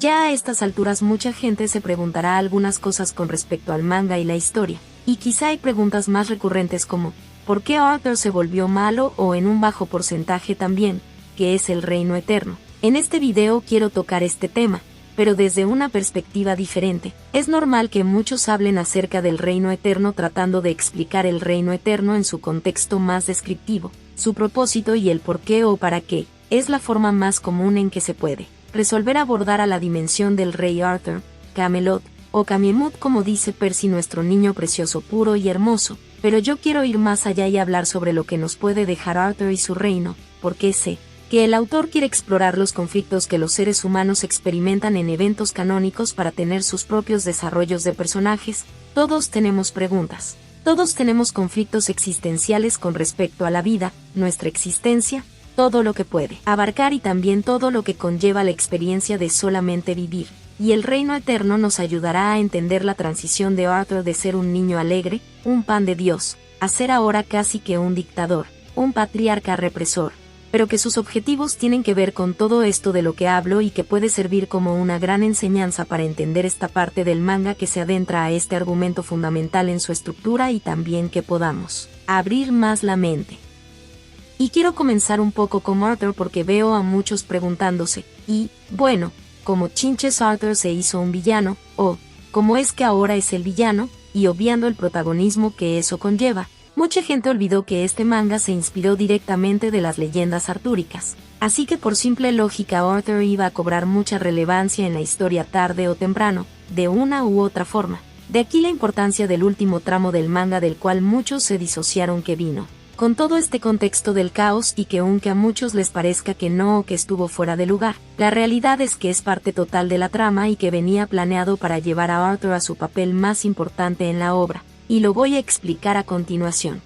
Ya a estas alturas mucha gente se preguntará algunas cosas con respecto al manga y la historia, y quizá hay preguntas más recurrentes como, ¿por qué Arthur se volvió malo o en un bajo porcentaje también, qué es el reino eterno? En este video quiero tocar este tema, pero desde una perspectiva diferente. Es normal que muchos hablen acerca del reino eterno tratando de explicar el reino eterno en su contexto más descriptivo, su propósito y el por qué o para qué, es la forma más común en que se puede resolver abordar a la dimensión del rey Arthur, Camelot, o Camemut como dice Percy nuestro niño precioso puro y hermoso, pero yo quiero ir más allá y hablar sobre lo que nos puede dejar Arthur y su reino, porque sé que el autor quiere explorar los conflictos que los seres humanos experimentan en eventos canónicos para tener sus propios desarrollos de personajes. Todos tenemos preguntas, todos tenemos conflictos existenciales con respecto a la vida, nuestra existencia, todo lo que puede abarcar y también todo lo que conlleva la experiencia de solamente vivir, y el reino eterno nos ayudará a entender la transición de Arthur de ser un niño alegre, un pan de Dios, a ser ahora casi que un dictador, un patriarca represor, pero que sus objetivos tienen que ver con todo esto de lo que hablo y que puede servir como una gran enseñanza para entender esta parte del manga que se adentra a este argumento fundamental en su estructura y también que podamos abrir más la mente. Y quiero comenzar un poco con Arthur porque veo a muchos preguntándose, y, bueno, ¿cómo chinches Arthur se hizo un villano? O, ¿cómo es que ahora es el villano? Y obviando el protagonismo que eso conlleva, mucha gente olvidó que este manga se inspiró directamente de las leyendas artúricas. Así que por simple lógica Arthur iba a cobrar mucha relevancia en la historia tarde o temprano, de una u otra forma. De aquí la importancia del último tramo del manga del cual muchos se disociaron que vino con todo este contexto del caos y que aunque a muchos les parezca que no o que estuvo fuera de lugar, la realidad es que es parte total de la trama y que venía planeado para llevar a Arthur a su papel más importante en la obra, y lo voy a explicar a continuación.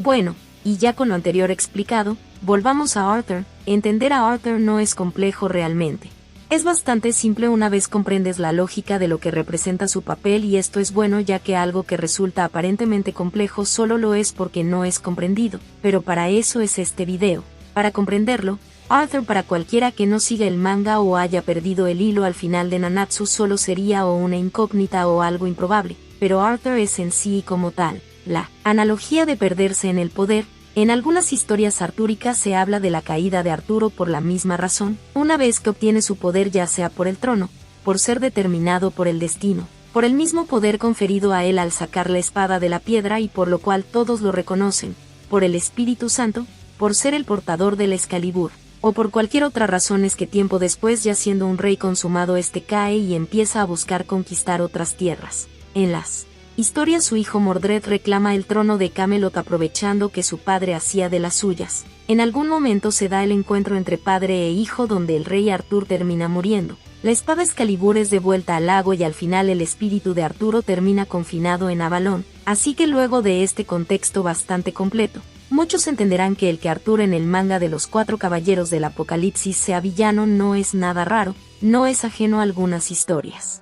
Bueno, y ya con lo anterior explicado, volvamos a Arthur. Entender a Arthur no es complejo realmente. Es bastante simple una vez comprendes la lógica de lo que representa su papel y esto es bueno ya que algo que resulta aparentemente complejo solo lo es porque no es comprendido, pero para eso es este video. Para comprenderlo, Arthur para cualquiera que no siga el manga o haya perdido el hilo al final de Nanatsu solo sería o una incógnita o algo improbable, pero Arthur es en sí como tal. La analogía de perderse en el poder, en algunas historias artúricas se habla de la caída de Arturo por la misma razón, una vez que obtiene su poder ya sea por el trono, por ser determinado por el destino, por el mismo poder conferido a él al sacar la espada de la piedra y por lo cual todos lo reconocen, por el Espíritu Santo, por ser el portador del Excalibur, o por cualquier otra razón es que tiempo después ya siendo un rey consumado cae y empieza a buscar conquistar otras tierras. En las historia su hijo Mordred reclama el trono de Camelot aprovechando que su padre hacía de las suyas. En algún momento se da el encuentro entre padre e hijo donde el rey Arthur termina muriendo, La espada Excalibur es devuelta al lago y al final el espíritu de Arturo termina confinado en Avalon, así que luego de este contexto bastante completo, muchos entenderán que el que Arturo en el manga de los 4 caballeros del Apocalipsis sea villano no es nada raro, no es ajeno a algunas historias.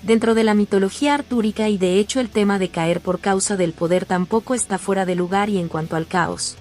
Dentro de la mitología artúrica y de hecho el tema de caer por causa del poder tampoco está fuera de lugar y en cuanto al caos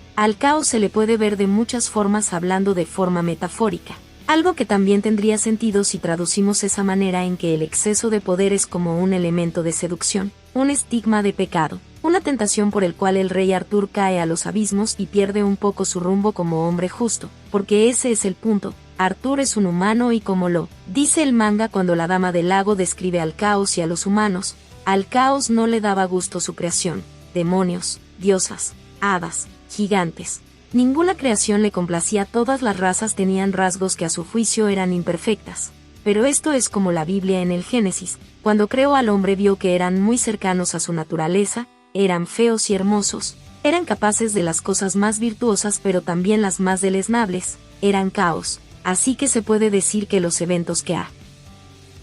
se le puede ver de muchas formas hablando de forma metafórica. Algo que también tendría sentido si traducimos esa manera en que el exceso de poder es como un elemento de seducción, un estigma de pecado, una tentación por el cual el rey Artur cae a los abismos y pierde un poco su rumbo como hombre justo, porque ese es el punto. Artur es un humano y como lo dice el manga cuando la Dama del Lago describe al caos y a los humanos, al caos no le daba gusto su creación, demonios, diosas, hadas, gigantes. Ninguna creación le complacía, todas las razas tenían rasgos que a su juicio eran imperfectas. Pero esto es como la Biblia en el Génesis, cuando creó al hombre vio que eran muy cercanos a su naturaleza, eran feos y hermosos, eran capaces de las cosas más virtuosas pero también las más deleznables, eran caos. Así que se puede decir que los eventos que ha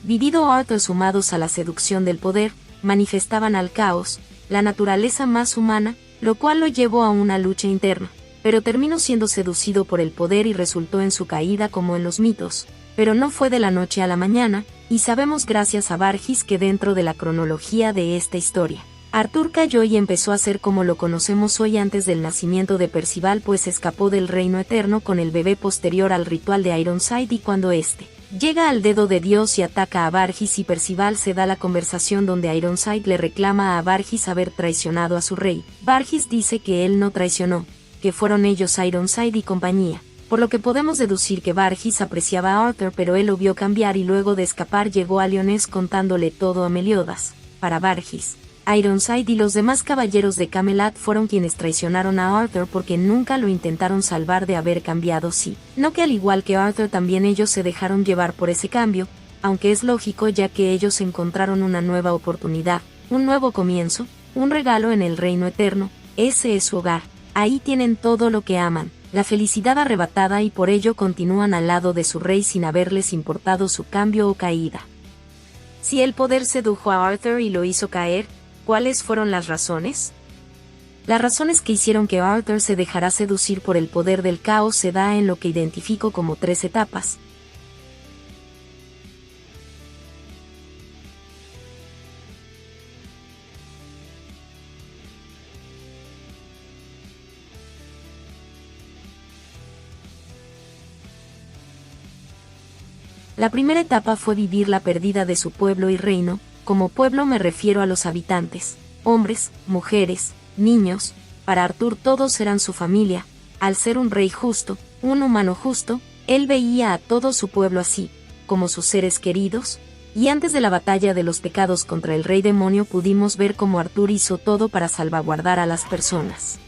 vivido Arthur sumados a la seducción del poder, manifestaban al caos, la naturaleza más humana, lo cual lo llevó a una lucha interna, pero terminó siendo seducido por el poder y resultó en su caída como en los mitos, pero no fue de la noche a la mañana, y sabemos gracias a Varghis que dentro de la cronología de esta historia, Artur cayó y empezó a ser como lo conocemos hoy antes del nacimiento de Percival, pues escapó del reino eterno con el bebé posterior al ritual de Ironside y cuando éste llega al dedo de Dios y ataca a Varghis y Percival se da la conversación donde Ironside le reclama a Varghis haber traicionado a su rey. Varghis dice que él no traicionó, que fueron ellos Ironside y compañía, por lo que podemos deducir que Varghis apreciaba a Arthur pero él lo vio cambiar y luego de escapar llegó a Lyonesse contándole todo a Meliodas. Para Varghis, Ironside y los demás caballeros de Camelot fueron quienes traicionaron a Arthur porque nunca lo intentaron salvar de haber cambiado, sí. No que al igual que Arthur también ellos se dejaron llevar por ese cambio, aunque es lógico ya que ellos encontraron una nueva oportunidad, un nuevo comienzo, un regalo en el reino eterno, ese es su hogar, ahí tienen todo lo que aman, la felicidad arrebatada y por ello continúan al lado de su rey sin haberles importado su cambio o caída. Si el poder sedujo a Arthur y lo hizo caer, ¿cuáles fueron las razones? Las razones que hicieron que Arthur se dejara seducir por el poder del caos se da en lo que identifico como 3 etapas. La primera etapa fue vivir la pérdida de su pueblo y reino. Como pueblo me refiero a los habitantes, hombres, mujeres, niños, para Artur todos eran su familia, al ser un rey justo, un humano justo, él veía a todo su pueblo así, como sus seres queridos, y antes de la batalla de los pecados contra el rey demonio pudimos ver cómo Artur hizo todo para salvaguardar a las personas.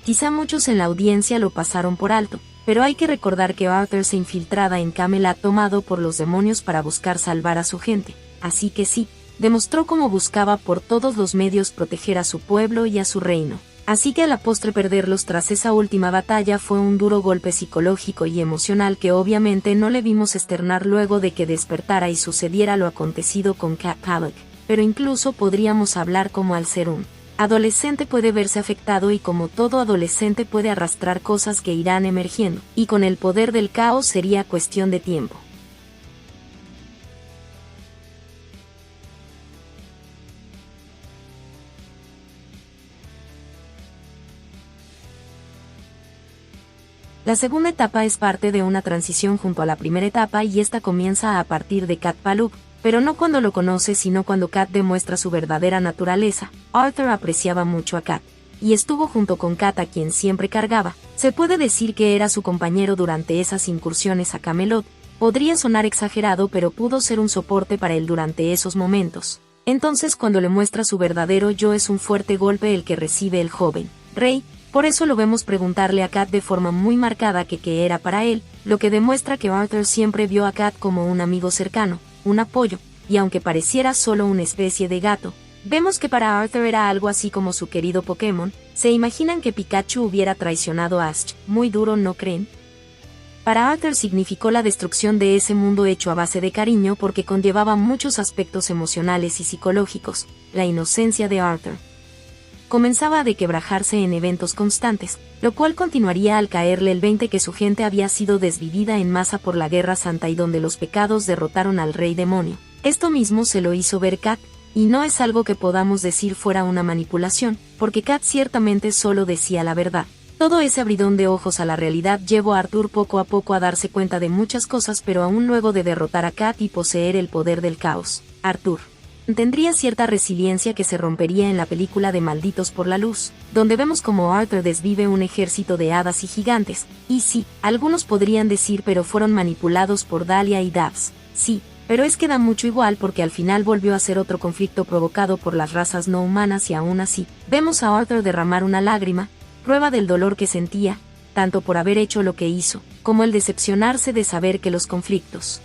Quizá muchos en la audiencia lo pasaron por alto, pero hay que recordar que Arthur se infiltraba en Camelot tomado por los demonios para buscar salvar a su gente. Así que sí, demostró cómo buscaba por todos los medios proteger a su pueblo y a su reino. Así que a la postre perderlos tras esa última batalla fue un duro golpe psicológico y emocional que obviamente no le vimos externar luego de que despertara y sucediera lo acontecido con Cat Pollock. Pero incluso podríamos hablar como al ser un adolescente puede verse afectado y como todo adolescente puede arrastrar cosas que irán emergiendo, y con el poder del caos sería cuestión de tiempo. La segunda etapa es parte de una transición junto a la primera etapa y esta comienza a partir de Cat Paluk, pero no cuando lo conoce sino cuando Cat demuestra su verdadera naturaleza. Arthur apreciaba mucho a Cat, y estuvo junto con Cat a quien siempre cargaba. Se puede decir que era su compañero durante esas incursiones a Camelot. Podría sonar exagerado pero pudo ser un soporte para él durante esos momentos. Entonces cuando le muestra su verdadero yo es un fuerte golpe el que recibe el joven rey. Por eso lo vemos preguntarle a Cat de forma muy marcada que qué era para él, lo que demuestra que Arthur siempre vio a Cat como un amigo cercano, un apoyo, y aunque pareciera solo una especie de gato, vemos que para Arthur era algo así como su querido Pokémon. ¿Se imaginan que Pikachu hubiera traicionado a Ash? Muy duro, ¿no creen? Para Arthur significó la destrucción de ese mundo hecho a base de cariño porque conllevaba muchos aspectos emocionales y psicológicos. La inocencia de Arthur comenzaba a dequebrajarse en eventos constantes, lo cual continuaría al caerle el 20 que su gente había sido desvivida en masa por la Guerra Santa y donde los pecados derrotaron al Rey Demonio. Esto mismo se lo hizo ver Kat, y no es algo que podamos decir fuera una manipulación, porque Kat ciertamente solo decía la verdad. Todo ese abridón de ojos a la realidad llevó a Arthur poco a poco a darse cuenta de muchas cosas, pero aún luego de derrotar a Kat y poseer el poder del caos, Arthur tendría cierta resiliencia que se rompería en la película de Malditos por la Luz, donde vemos como Arthur desvive un ejército de hadas y gigantes, y sí, algunos podrían decir pero fueron manipulados por Dahlia y Dabbs, sí, pero es que da mucho igual porque al final volvió a ser otro conflicto provocado por las razas no humanas y aún así, vemos a Arthur derramar una lágrima, prueba del dolor que sentía, tanto por haber hecho lo que hizo, como el decepcionarse de saber que los conflictos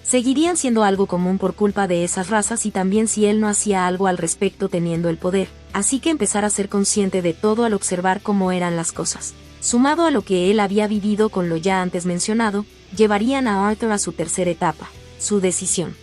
seguirían siendo algo común por culpa de esas razas y también si él no hacía algo al respecto teniendo el poder, así que empezar a ser consciente de todo al observar cómo eran las cosas, sumado a lo que él había vivido con lo ya antes mencionado, llevarían a Arthur a su tercera etapa, su decisión.